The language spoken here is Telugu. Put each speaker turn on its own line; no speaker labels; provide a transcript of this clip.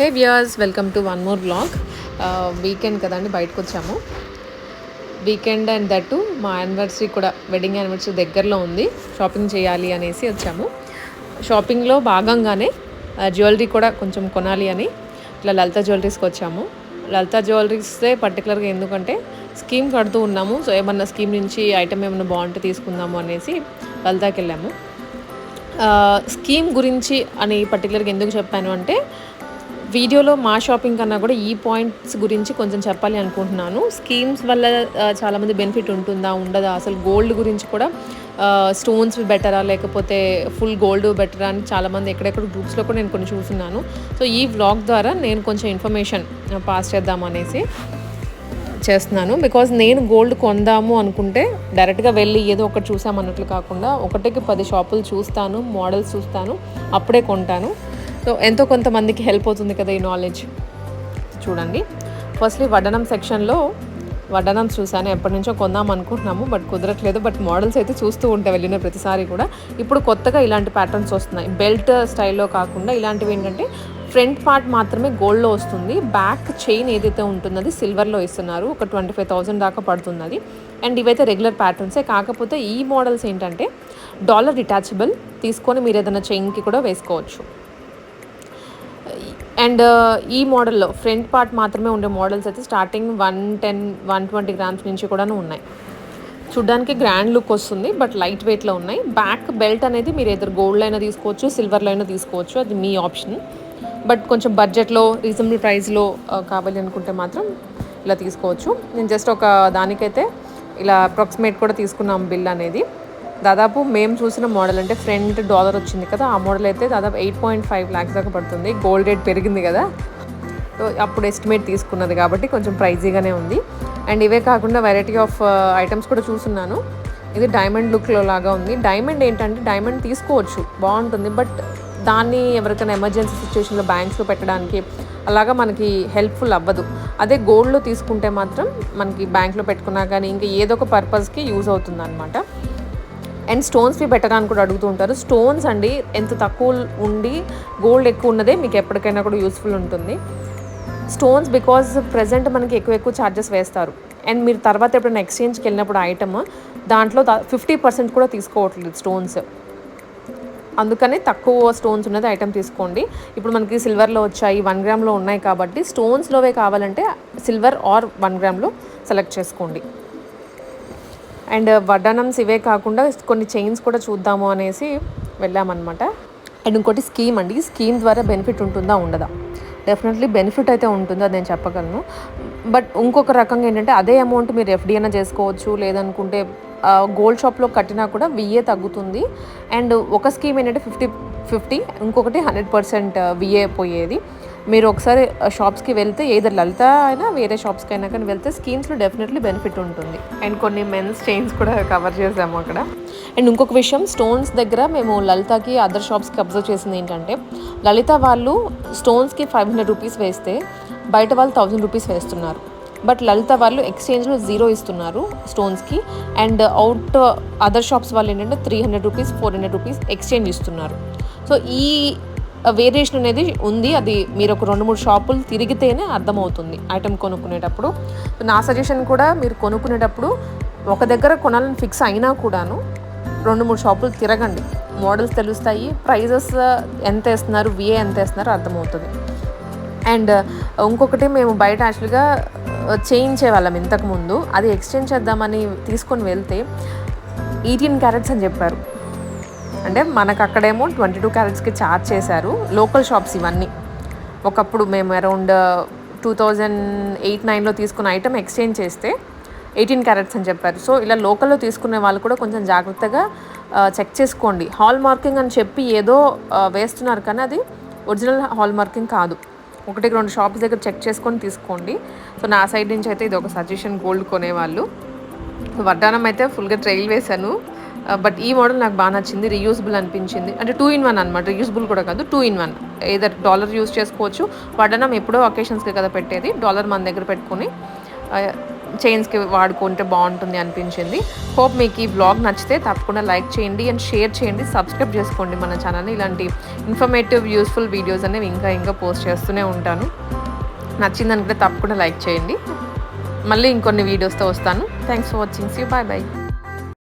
Hey viewers, welcome to one more vlog. Weekend కదండి, బయటకు వచ్చాము. వీకెండ్ అండ్ దట్టు మా యానివర్సరీ కూడా, వెడ్డింగ్ యానివర్సరీ దగ్గరలో ఉంది. షాపింగ్ చేయాలి అనేసి వచ్చాము. షాపింగ్లో భాగంగానే జ్యువెలరీ కూడా కొంచెం కొనాలి అని ఇట్లా లలిత జ్యువెలరీస్కి వచ్చాము. లలిత జ్యువెలరీసే పర్టికులర్గా ఎందుకంటే స్కీమ్ కడుతూ ఉన్నాము. సో ఏమన్నా స్కీమ్ నుంచి ఐటమ్ ఏమన్నా బాగుంటే తీసుకుందాము అనేసి లలితకి వెళ్ళాము. స్కీమ్ గురించి అని పర్టికులర్గా ఎందుకు చెప్పాను అంటే, వీడియోలో మా షాపింగ్ కన్నా కూడా ఈ పాయింట్స్ గురించి కొంచెం చెప్పాలి అనుకుంటున్నాను. స్కీమ్స్ వల్ల చాలామంది బెనిఫిట్ ఉంటుందా ఉండదా, అసలు గోల్డ్ గురించి కూడా స్టోన్స్ బెటరా లేకపోతే ఫుల్ గోల్డ్ బెటరా అని చాలామంది ఎక్కడెక్కడ గ్రూప్స్లో కూడా నేను కొన్ని చూస్తున్నాను. సో ఈ వ్లాగ్ ద్వారా నేను కొంచెం ఇన్ఫర్మేషన్ పాస్ చేద్దామనేసి చేస్తున్నాను. బికాజ్ నేను గోల్డ్ కొందాము అనుకుంటే డైరెక్ట్గా వెళ్ళి ఏదో ఒకటి చూసామన్నట్లు కాకుండా ఒకటికి 10 షాపులు చూస్తాను, మోడల్స్ చూస్తాను, అప్పుడే కొంటాను. సో ఎంతో కొంతమందికి హెల్ప్ అవుతుంది కదా ఈ నాలెడ్జ్. చూడండి, ఫస్ట్లీ వడ్డనం సెక్షన్లో వడ్డనమ్స్ చూసాను. ఎప్పటి నుంచో కొందాం అనుకుంటున్నాము, బట్ కుదరట్లేదు. బట్ మోడల్స్ అయితే చూస్తూ ఉంటే వెళ్ళిన ప్రతిసారి కూడా. ఇప్పుడు కొత్తగా ఇలాంటి ప్యాటర్న్స్ వస్తున్నాయి. బెల్ట్ స్టైల్లో కాకుండా ఇలాంటివి ఏంటంటే ఫ్రంట్ పార్ట్ మాత్రమే గోల్డ్లో వస్తుంది. బ్యాక్ చైన్ ఏదైతే ఉంటుందో అది సిల్వర్లో ఇస్తున్నారు. ఒక 25,000 దాకా పడుతుంది అది. అండ్ ఇవైతే రెగ్యులర్ ప్యాటర్న్సే. కాకపోతే ఈ మోడల్స్ ఏంటంటే డాలర్ డిటాచబుల్ తీసుకొని మీరు ఏదైనా చైన్కి కూడా వేసుకోవచ్చు. అండ్ ఈ మోడల్లో ఫ్రంట్ పార్ట్ మాత్రమే ఉండే మోడల్స్ అయితే స్టార్టింగ్ 110-120 గ్రామ్స్ నుంచి కూడా ఉన్నాయి. చూడ్డానికి గ్రాండ్ లుక్ వస్తుంది, బట్ లైట్ వెయిట్లో ఉన్నాయి. బ్యాక్ బెల్ట్ అనేది మీరు ఎదురు గోల్డ్లో అయినా తీసుకోవచ్చు, సిల్వర్లో అయినా తీసుకోవచ్చు, అది మీ ఆప్షన్. బట్ కొంచెం బడ్జెట్లో రీజనబుల్ ప్రైస్లో కావాలి అనుకుంటే మాత్రం ఇలా తీసుకోవచ్చు. నేను జస్ట్ ఒక దానికైతే ఇలా అప్రాక్సిమేట్ కూడా తీసుకున్నాం బిల్ అనేది. దాదాపు మేము చూసిన మోడల్ అంటే ఫ్రంట్ డాలర్ వచ్చింది కదా, ఆ మోడల్ అయితే దాదాపు 8.5 lakhs దాకా పడుతుంది. గోల్డ్ రేట్ పెరిగింది కదా, అప్పుడు ఎస్టిమేట్ తీసుకున్నది కాబట్టి కొంచెం ప్రైజీగానే ఉంది. అండ్ ఇవే కాకుండా వెరైటీ ఆఫ్ ఐటమ్స్ కూడా చూస్తున్నాను. ఇది డైమండ్ లుక్లో లాగా ఉంది. డైమండ్ ఏంటంటే డైమండ్ తీసుకోవచ్చు, బాగుంటుంది. బట్ దాన్ని ఎవరికైనా ఎమర్జెన్సీ సిచ్యువేషన్లో బ్యాంక్స్లో పెట్టడానికి అలాగా మనకి హెల్ప్ఫుల్ అవ్వదు. అదే గోల్డ్లో తీసుకుంటే మాత్రం మనకి బ్యాంక్లో పెట్టుకున్నా కానీ ఇంకా ఏదో ఒక పర్పస్కి యూజ్ అవుతుంది అనమాట. అండ్ స్టోన్స్వి బెటర్ అని కూడా అడుగుతూ ఉంటారు. స్టోన్స్ అండి ఎంత తక్కువ ఉండి గోల్డ్ ఎక్కువ ఉన్నదే మీకు ఎప్పటికైనా కూడా యూస్ఫుల్ ఉంటుంది. స్టోన్స్ బికాజ్ ప్రజెంట్ మనకి ఎక్కువ ఛార్జెస్ వేస్తారు. అండ్ మీరు తర్వాత ఎప్పుడైనా ఎక్స్చేంజ్కి వెళ్ళినప్పుడు ఐటమ్ దాంట్లో 50% కూడా తీసుకోవట్లేదు స్టోన్స్. అందుకనే తక్కువ స్టోన్స్ ఉన్నది ఐటమ్ తీసుకోండి. ఇప్పుడు మనకి సిల్వర్లో వచ్చాయి, 1 గ్రామ్లో ఉన్నాయి కాబట్టి స్టోన్స్లోవే కావాలంటే సిల్వర్ ఆర్ 1 గ్రామ్లో సెలెక్ట్ చేసుకోండి. అండ్ వడ్డానమ్స్ ఇవే కాకుండా కొన్ని చైన్స్ కూడా చూద్దాము అనేసి వెళ్ళామన్నమాట. అండ్ ఇంకోటి స్కీమ్ అండి. స్కీమ్ ద్వారా బెనిఫిట్ ఉంటుందా ఉండదా? డెఫినెట్లీ బెనిఫిట్ అయితే ఉంటుంది, అది నేను చెప్పగలను. బట్ ఇంకొక రకంగా ఏంటంటే అదే అమౌంట్ మీరు ఎఫ్డీ అయినా చేసుకోవచ్చు, లేదనుకుంటే గోల్డ్ షాప్లో కట్టినా కూడా విఏ తగ్గుతుంది. అండ్ ఒక స్కీమ్ ఏంటంటే 50-50, ఇంకొకటి 100% విఏ పోయేది. మీరు ఒకసారి షాప్స్కి వెళ్తే ఏదో లలిత అయినా వేరే షాప్స్కి అయినా కానీ వెళ్తే స్కీమ్స్లో డెఫినెట్లీ బెనిఫిట్ ఉంటుంది. అండ్ కొన్ని మెన్స్ చైన్స్ కూడా కవర్ చేసాము అక్కడ. అండ్ ఇంకొక విషయం, స్టోన్స్ దగ్గర మేము లలితకి అదర్ షాప్స్కి అబ్జర్వ్ చేసింది ఏంటంటే లలిత వాళ్ళు స్టోన్స్కి 500 రూపీస్ వేస్తే బయట వాళ్ళు 1000 రూపీస్ వేస్తున్నారు. బట్ లలిత వాళ్ళు ఎక్స్చేంజ్లో 0 ఇస్తున్నారు స్టోన్స్కి. అండ్ అవుట్ అదర్ షాప్స్ వాళ్ళు ఏంటంటే 300 రూపీస్ 400 రూపీస్ ఎక్స్చేంజ్ ఇస్తున్నారు. సో ఈ వేరియేషన్ అనేది ఉంది. అది మీరు ఒక 2-3 షాపులు తిరిగితేనే అర్థమవుతుంది ఐటమ్ కొనుక్కునేటప్పుడు. నా సజెషన్ కూడా, మీరు కొనుక్కునేటప్పుడు ఒక దగ్గర కొనాలని ఫిక్స్ అయినా కూడాను 2-3 షాపులు తిరగండి. మోడల్స్ తెలుస్తాయి, ప్రైజెస్ ఎంత వేస్తున్నారు, విఏ ఎంత వేస్తున్నారో అర్థమవుతుంది. అండ్ ఇంకొకటి, మేము బయట యాక్చువల్గా చేయించే వాళ్ళం ఇంతకుముందు. అది ఎక్స్చేంజ్ చేద్దామని తీసుకొని వెళ్తే 18 క్యారెట్స్ అని చెప్పారు. అంటే మనకు అక్కడేమో 22 క్యారెట్స్కి ఛార్జ్ చేశారు. లోకల్ షాప్స్ ఇవన్నీ. ఒకప్పుడు మేము అరౌండ్ 2008-9లో తీసుకున్న ఐటమ్ ఎక్స్చేంజ్ చేస్తే 18 క్యారెట్స్ అని చెప్పారు. సో ఇలా లోకల్లో తీసుకునే వాళ్ళు కూడా కొంచెం జాగ్రత్తగా చెక్ చేసుకోండి. హాల్ మార్కింగ్ అని చెప్పి ఏదో వేస్తున్నారు, కానీ అది ఒరిజినల్ హాల్ మార్కింగ్ కాదు. 1-2 షాప్స్ దగ్గర చెక్ చేసుకొని తీసుకోండి. సో నా సైడ్ నుంచి అయితే ఇది ఒక సజెషన్ గోల్డ్ కొనేవాళ్ళు. వడ్డానం అయితే ఫుల్గా ట్రైల్ వేశాను. బట్ ఈ మోడల్ నాకు బాగా నచ్చింది, రీయూజబుల్ అనిపించింది. అంటే 2-in-1 అనమాట, రీయూజబుల్ కూడా కాదు, 2-in-1. ఏదర్ డాలర్ యూజ్ చేసుకోవచ్చు. వడ్డానం ఎప్పుడో అకేషన్స్కి కదా పెట్టేది, డాలర్ మన దగ్గర పెట్టుకొని చైన్స్కి వాడుకుంటే బాగుంటుంది అనిపించింది. హోప్ మీకు ఈ వ్లాగ్ నచ్చితే తప్పకుండా లైక్ చేయండి అండ్ షేర్ చేయండి, సబ్స్క్రైబ్ చేసుకోండి మన ఛానల్ని. ఇలాంటి ఇన్ఫర్మేటివ్ యూస్ఫుల్ వీడియోస్ అనేవి ఇంకా పోస్ట్ చేస్తూనే ఉంటాను. నచ్చిందనుకుంటే తప్పకుండా లైక్ చేయండి. మళ్ళీ ఇంకొన్ని వీడియోస్తో వస్తాను. Thanks for watching. See you. Bye bye.